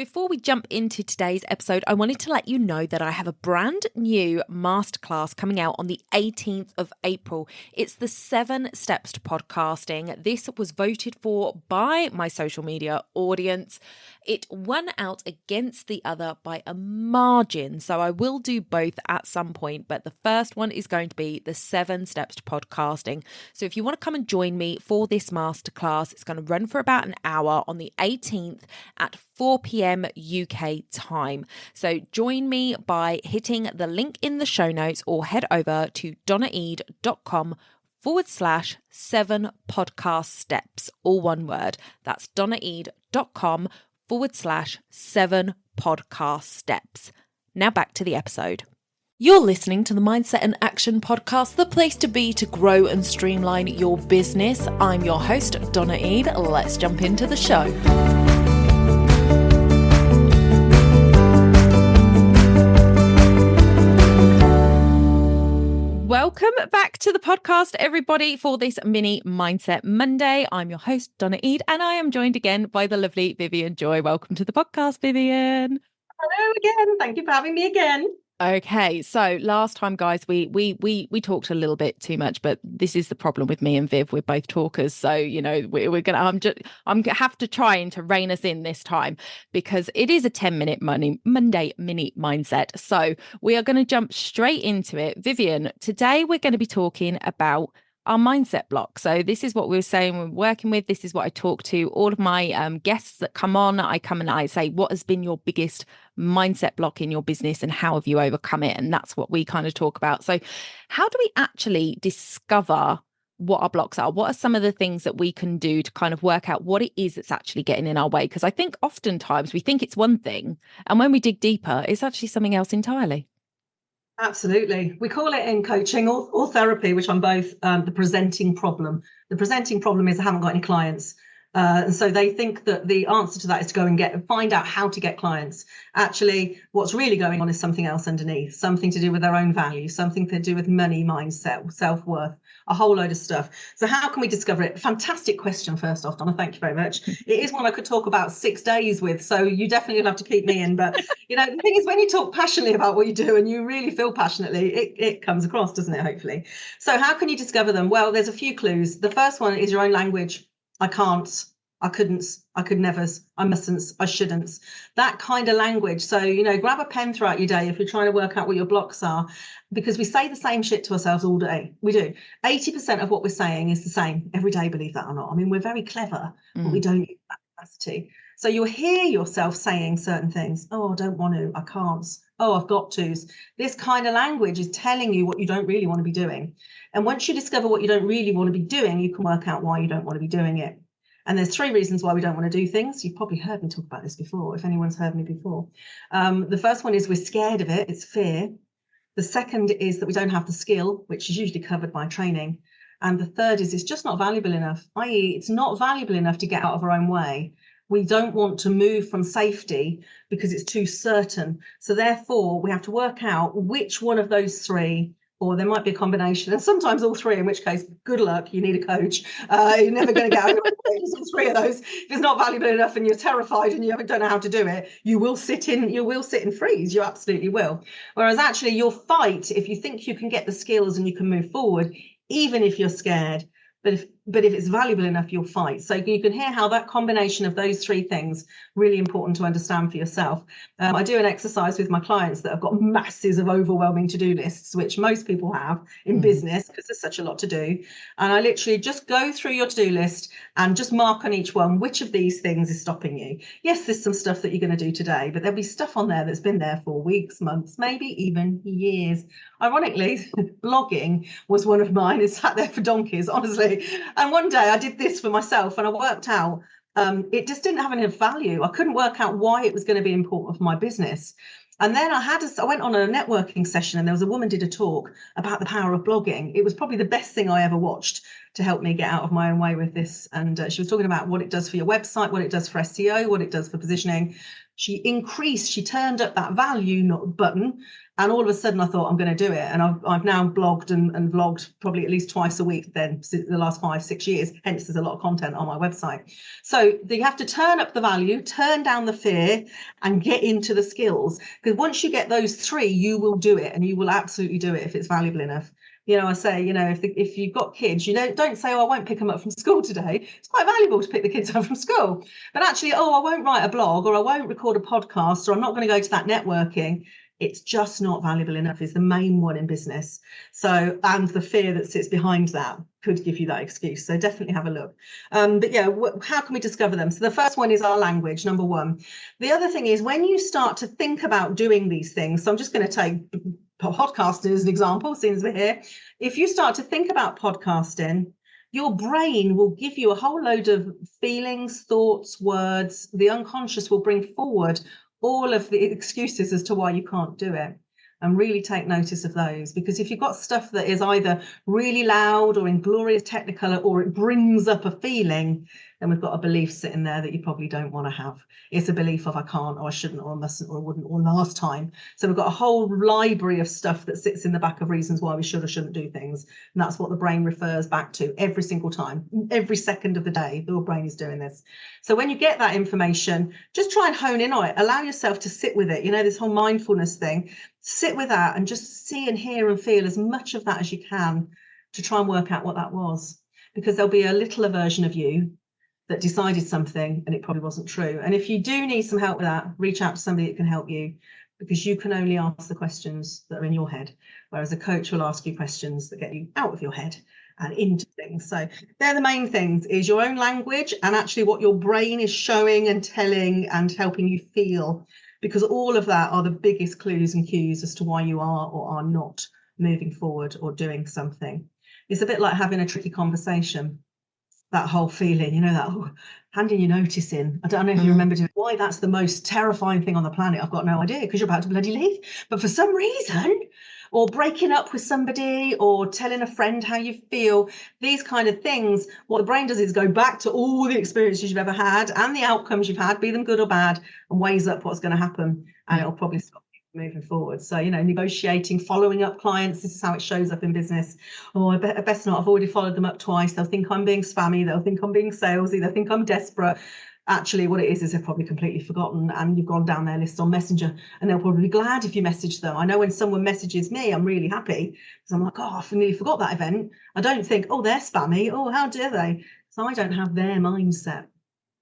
Before we jump into today's episode, I wanted to let you know that I have a brand new masterclass coming out on the 18th of April. It's the 7 Steps to Podcasting. This was voted for by my social media audience. It won out against the other by a margin, so I will do both at some point, but the first one is going to be the 7 Steps to Podcasting. So if you want to come and join me for this masterclass, it's going to run for about an hour on the 18th at 4 p.m. UK time. So join me by hitting the link in the show notes or head over to donnaeade.com/7 podcast steps, all one word. That's donnaeade.com/7 podcast steps. Now back to the episode. You're listening to the Mindset and Action Podcast, the place to be to grow and streamline your business. I'm your host, Donna Eade. Let's jump into the show. Welcome back to the podcast, everybody, for this mini Mindset Monday. I'm your host, Donna Eade, and I am joined again by the lovely Vivienne Joy. Welcome to the podcast, Vivian. Hello again. Thank you for having me again. Okay, so last time, guys, we talked a little bit too much, but this is the problem with me and Viv. We're both talkers, so you know we're gonna. I'm gonna have to try to rein us in this time because it is a 10-minute Monday mini mindset. So we are going to jump straight into it. Vivian, today we're going to be talking about our mindset block. So this is what we were saying we're working with. This is what I talk to all of my guests that come on. I come and I say, what has been your biggest mindset block in your business and how have you overcome it? And that's what we kind of talk about. So how do we actually discover what our blocks are? What are some of the things that we can do to kind of work out what it is that's actually getting in our way? Because I think oftentimes we think it's one thing, and when we dig deeper, it's actually something else entirely. Absolutely. We call it in coaching or therapy, which I'm both, the presenting problem. The presenting problem is I haven't got any clients. And so they think that the answer to that is to go and find out how to get clients. Actually, what's really going on is something else underneath, something to do with their own value, something to do with money, mindset, self-worth, a whole load of stuff. So how can we discover it? Fantastic question, first off, Donna. Thank you very much. It is one I could talk about 6 days with, so you definitely have to keep me in. But, you know, the thing is, when you talk passionately about what you do and you really feel passionately, it comes across, doesn't it, hopefully? So how can you discover them? Well, there's a few clues. The first one is your own language. I can't, I couldn't, I could never, I mustn't, I shouldn't. That kind of language. So, you know, grab a pen throughout your day if you're trying to work out what your blocks are, because we say the same shit to ourselves all day. We do. 80% of what we're saying is the same every day, believe that or not. I mean, we're very clever, but we don't use that capacity. So you'll hear yourself saying certain things. Oh, I don't want to, I can't. Oh, I've got to's. This kind of language is telling you what you don't really want to be doing. And once you discover what you don't really want to be doing, you can work out why you don't want to be doing it. And there's 3 reasons why we don't want to do things. You've probably heard me talk about this before, if anyone's heard me before. The first one is we're scared of it. It's fear. The second is that we don't have the skill, which is usually covered by training. And the third is it's just not valuable enough, i.e. it's not valuable enough to get out of our own way. We don't want to move from safety because it's too certain. So therefore, we have to work out which one of those 3, or there might be a combination, and sometimes all 3, in which case, good luck, you need a coach. You're never going to get out of all 3 of those. If it's not valuable enough and you're terrified and you don't know how to do it, you will sit and freeze. You absolutely will. Whereas actually you'll fight if you think you can get the skills and you can move forward, even if you're scared. But if it's valuable enough, you'll fight. So you can hear how that combination of those 3 things, really important to understand for yourself. I do an exercise with my clients that have got masses of overwhelming to-do lists, which most people have in business because there's such a lot to do. And I literally just go through your to-do list and just mark on each one which of these things is stopping you. Yes, there's some stuff that you're going to do today, but there'll be stuff on there that's been there for weeks, months, maybe even years. Ironically, blogging was one of mine. It sat there for donkeys, honestly. And one day I did this for myself and I worked out it just didn't have any value. I couldn't work out why it was going to be important for my business. And then I went on a networking session and there was a woman did a talk about the power of blogging. It was probably the best thing I ever watched. to help me get out of my own way with this. And she was talking about what it does for your website, what it does for SEO, what it does for positioning. She turned up that value not button, and all of a sudden I thought, I'm going to do it. And I've now blogged and vlogged probably at least twice a week then the last 5-6 years. Hence, there's a lot of content on my website. So you have to turn up the value, turn down the fear, and get into the skills. Because once you get those three, you will do it, and you will absolutely do it if it's valuable enough. I say, if you've got kids, don't say, oh, I won't pick them up from school today. It's quite valuable to pick the kids up from school. But actually, oh, I won't write a blog, or I won't record a podcast, or I'm not going to go to that networking. It's just not valuable enough is the main one in business. So, and the fear that sits behind that could give you that excuse. So definitely have a look. But yeah, how can we discover them? So the first one is our language, number one. The other thing is when you start to think about doing these things, so I'm just going to take podcasting as an example, since we're here. If you start to think about podcasting, your brain will give you a whole load of feelings, thoughts, words. The unconscious will bring forward all of the excuses as to why you can't do it. And really take notice of those, because if you've got stuff that is either really loud or in glorious technicolor, or it brings up a feeling, then we've got a belief sitting there that you probably don't want to have. It's a belief of I can't, or I shouldn't, or I mustn't, or I wouldn't, or last time. So we've got a whole library of stuff that sits in the back of reasons why we should or shouldn't do things. And that's what the brain refers back to every single time, every second of the day. Your brain is doing this. So when you get that information, just try and hone in on it. Allow yourself to sit with it. This whole mindfulness thing. Sit with that and just see and hear and feel as much of that as you can to try and work out what that was. Because there'll be a little version of you that decided something and it probably wasn't true. And if you do need some help with that, reach out to somebody that can help you, because you can only ask the questions that are in your head, whereas a coach will ask you questions that get you out of your head and into things. So they're the main things, is your own language and actually what your brain is showing and telling and helping you feel, because all of that are the biggest clues and cues as to why you are or are not moving forward or doing something. It's a bit like having a tricky conversation. That whole feeling, that handing your notice in. I don't know if you remember why that's the most terrifying thing on the planet. I've got no idea, because you're about to bloody leave. But for some reason, or breaking up with somebody, or telling a friend how you feel, these kind of things, what the brain does is go back to all the experiences you've ever had and the outcomes you've had, be them good or bad, and weighs up what's going to happen. And it'll probably stop moving forward. So, negotiating, following up clients, this is how it shows up in business. Oh, I best not, I've already followed them up twice. They'll think I'm being spammy. They'll think I'm being salesy. They'll think I'm desperate. Actually, what it is they've probably completely forgotten, and you've gone down their list on Messenger, and they'll probably be glad if you message them. I know when someone messages me, I'm really happy, because I'm like, oh, I nearly forgot that event. I don't think, oh, they're spammy. Oh, how dare they? So I don't have their mindset.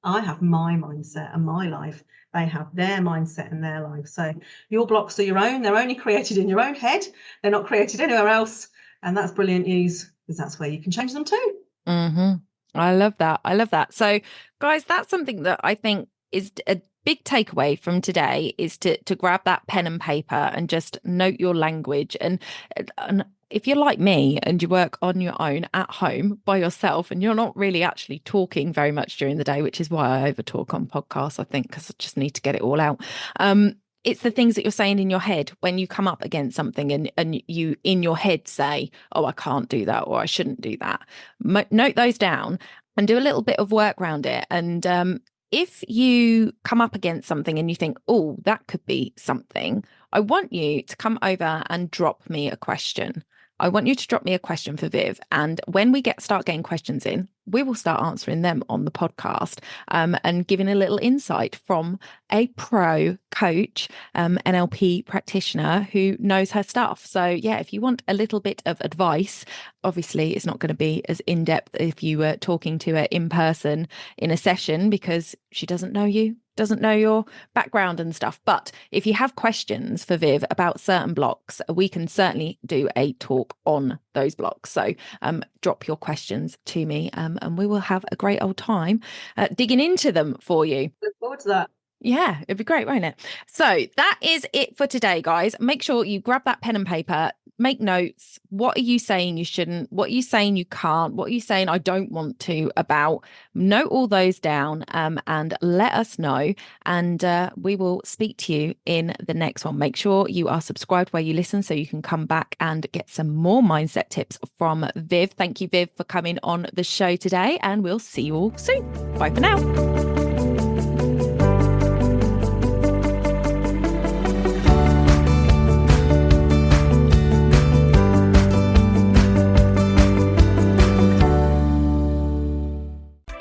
I have my mindset and my life. They have their mindset and their life. So your blocks are your own. They're only created in your own head. They're not created anywhere else. And that's brilliant news, because that's where you can change them too. I love that. I love that. So, guys, that's something that I think is a big takeaway from today, is to grab that pen and paper and just note your language. And if you're like me and you work on your own at home by yourself and you're not really actually talking very much during the day, which is why I over talk on podcasts, I think, because I just need to get it all out. It's the things that you're saying in your head when you come up against something and you in your head say, oh, I can't do that, or I shouldn't do that. Note those down and do a little bit of work around it. And if you come up against something and you think, oh, that could be something, I want you to come over and drop me a question. I want you to drop me a question for Viv. And when we start getting questions in, we will start answering them on the podcast, and giving a little insight from a pro coach, NLP practitioner who knows her stuff. So yeah, if you want a little bit of advice, obviously it's not going to be as in-depth if you were talking to her in person in a session, because she doesn't know you, doesn't know your background and stuff. But if you have questions for Viv about certain blocks, we can certainly do a talk on those blocks. So drop your questions to me, and we will have a great old time digging into them for you. Look forward to that. Yeah, it'd be great, won't it? So that is it for today, guys. Make sure you grab that pen and paper, make notes. What are you saying you shouldn't? What are you saying you can't? What are you saying I don't want to about? Note all those down, and let us know. And we will speak to you in the next one. Make sure you are subscribed where you listen so you can come back and get some more mindset tips from Viv. Thank you, Viv, for coming on the show today. And we'll see you all soon. Bye for now.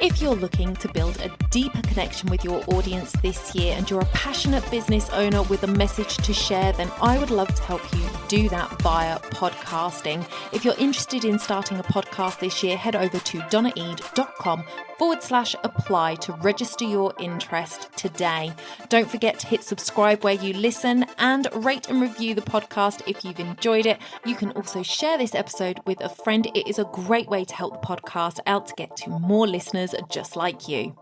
If you're looking to build a deeper connection with your audience this year and you're a passionate business owner with a message to share, then I would love to help you do that via podcasting. If you're interested in starting a podcast this year, head over to donnaeade.com/apply to register your interest today. Don't forget to hit subscribe where you listen and rate and review the podcast if you've enjoyed it. You can also share this episode with a friend. It is a great way to help the podcast out to get to more listeners just like you.